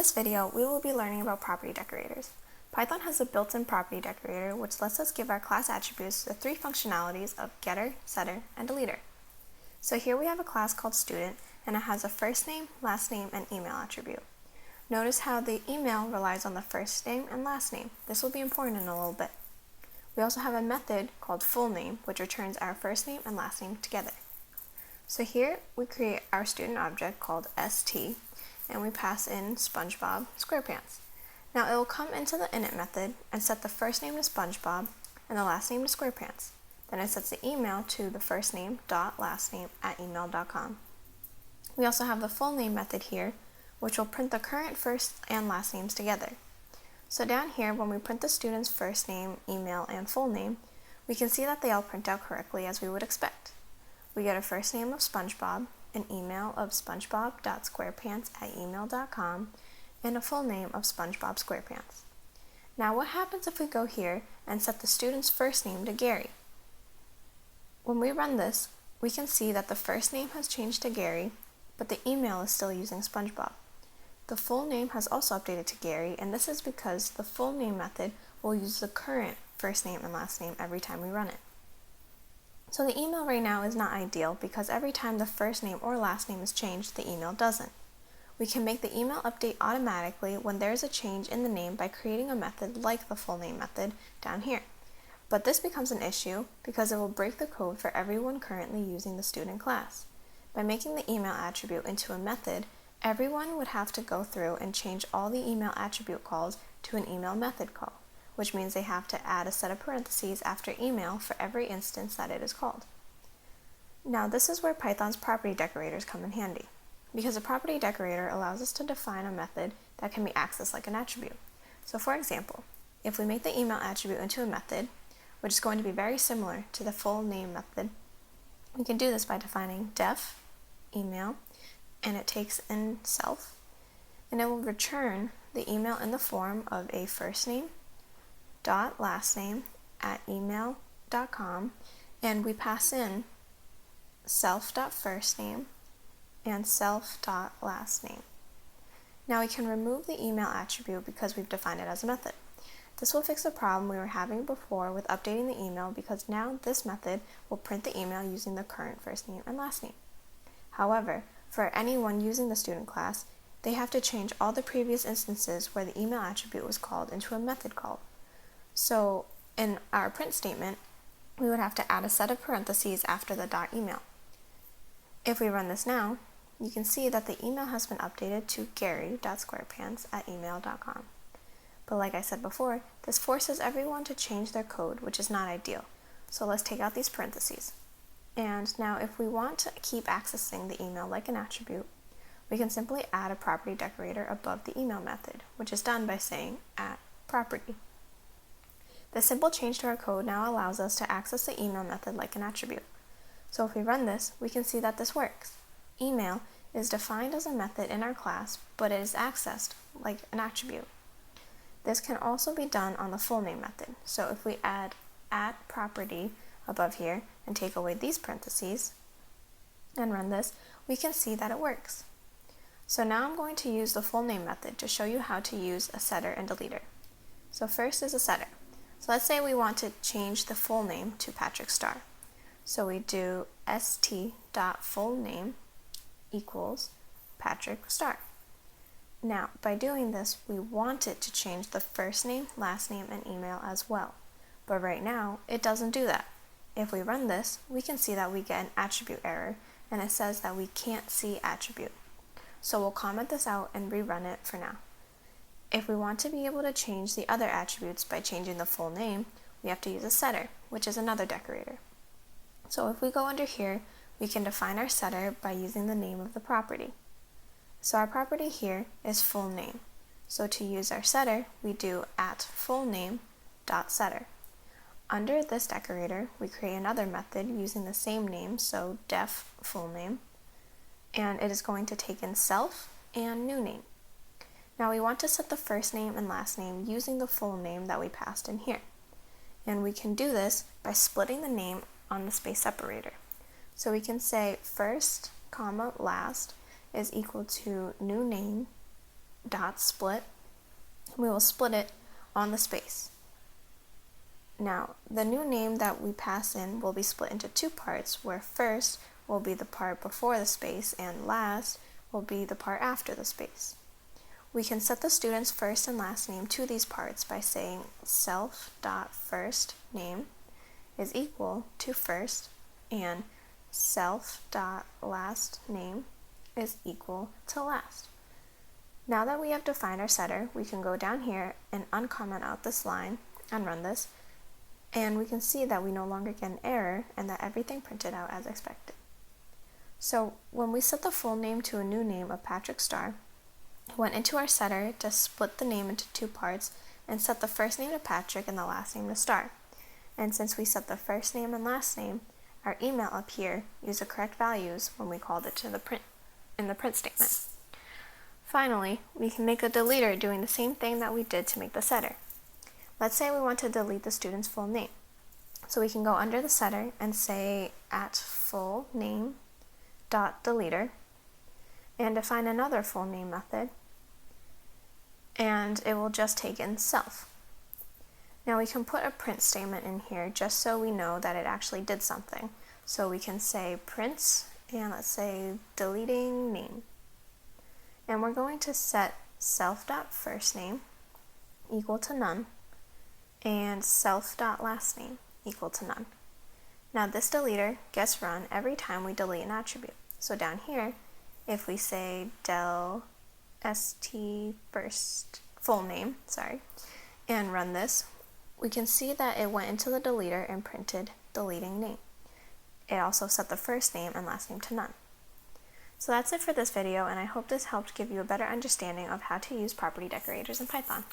this video, we will be learning about property decorators. Python has a built-in property decorator which lets us give our class attributes the three functionalities of getter, setter, and deleter. So here we have a class called student, and it has a first name, last name, and email attribute. Notice how the email relies on the first name and last name. This will be important in a little bit. We also have a method called full name, which returns our first name and last name together. So here we create our student object called st, and we pass in SpongeBob SquarePants. Now it will come into the init method and set the first name to SpongeBob and the last name to SquarePants. Then it sets the email to the first name dot last name at email.com. We also have the full name method here, which will print the current first and last names together. So down here, when we print the student's first name, email, and full name, we can see that they all print out correctly as we would expect. We get a first name of SpongeBob, an email of spongebob.squarepants@email.com, and a full name of SpongeBob SquarePants. Now what happens if we go here and set the student's first name to Gary? When we run this, we can see that the first name has changed to Gary, but the email is still using SpongeBob. The full name has also updated to Gary, and this is because the full name method will use the current first name and last name every time we run it. So the email right now is not ideal because every time the first name or last name is changed, the email doesn't. We can make the email update automatically when there is a change in the name by creating a method like the full name method down here. But this becomes an issue because it will break the code for everyone currently using the student class. By making the email attribute into a method, everyone would have to go through and change all the email attribute calls to an email method call, which means they have to add a set of parentheses after email for every instance that it is called. Now this is where Python's property decorators come in handy, because a property decorator allows us to define a method that can be accessed like an attribute. So for example, if we make the email attribute into a method, which is going to be very similar to the full name method, we can do this by defining def email, and it takes in self, and it will return the email in the form of a first name dot last name at email.com, and we pass in self.first name and self.last name. Now we can remove the email attribute because we've defined it as a method. This will fix the problem we were having before with updating the email, because now this method will print the email using the current first name and last name. However, for anyone using the student class, they have to change all the previous instances where the email attribute was called into a method call. So in our print statement, we would have to add a set of parentheses after the .email. If we run this now, you can see that the email has been updated to gary.squarepants@email.com. But like I said before, this forces everyone to change their code, which is not ideal. So let's take out these parentheses. And now if we want to keep accessing the email like an attribute, we can simply add a property decorator above the email method, which is done by saying @property. This simple change to our code now allows us to access the email method like an attribute. So if we run this, we can see that this works. Email is defined as a method in our class, but it is accessed like an attribute. This can also be done on the full name method. So if we add @property above here and take away these parentheses and run this, we can see that it works. So now I'm going to use the full name method to show you how to use a setter and deleter. So first is a setter. So let's say we want to change the full name to Patrick Star. So we do st.fullname equals Patrick Star. Now, by doing this, we want it to change the first name, last name, and email as well. But right now, it doesn't do that. If we run this, we can see that we get an attribute error, and it says that we can't see attribute. So we'll comment this out and rerun it for now. If we want to be able to change the other attributes by changing the full name, we have to use a setter, which is another decorator. So if we go under here, we can define our setter by using the name of the property. So our property here is full name. So to use our setter, we do @fullname.setter. Under this decorator, we create another method using the same name, so def full name, and it is going to take in self and new name. Now we want to set the first name and last name using the full name that we passed in here. And we can do this by splitting the name on the space separator. So we can say first, comma, last is equal to new name dot split. We will split it on the space. Now, the new name that we pass in will be split into two parts, where first will be the part before the space and last will be the part after the space. We can set the student's first and last name to these parts by saying self.firstName is equal to first and self.lastName is equal to last. Now that we have defined our setter, we can go down here and uncomment out this line and run this, and we can see that we no longer get an error and that everything printed out as expected. So when we set the full name to a new name of Patrick Starr, we went into our setter to split the name into two parts and set the first name to Patrick and the last name to Starr. And since we set the first name and last name, our email up here used the correct values when we called it to the print in the print statement. Finally, we can make a deleter doing the same thing that we did to make the setter. Let's say we want to delete the student's full name. So we can go under the setter and say @fullName.deleter and define another full name method, and it will just take in self. Now we can put a print statement in here just so we know that it actually did something. So we can say prints, and let's say deleting name. And we're going to set self.firstName equal to none and self.lastName equal to none. Now this deleter gets run every time we delete an attribute. So down here, if we say del st first full name, and run this, we can see that it went into the deleter and printed deleting name. It also set the first name and last name to none. So that's it for this video, and I hope this helped give you a better understanding of how to use property decorators in Python.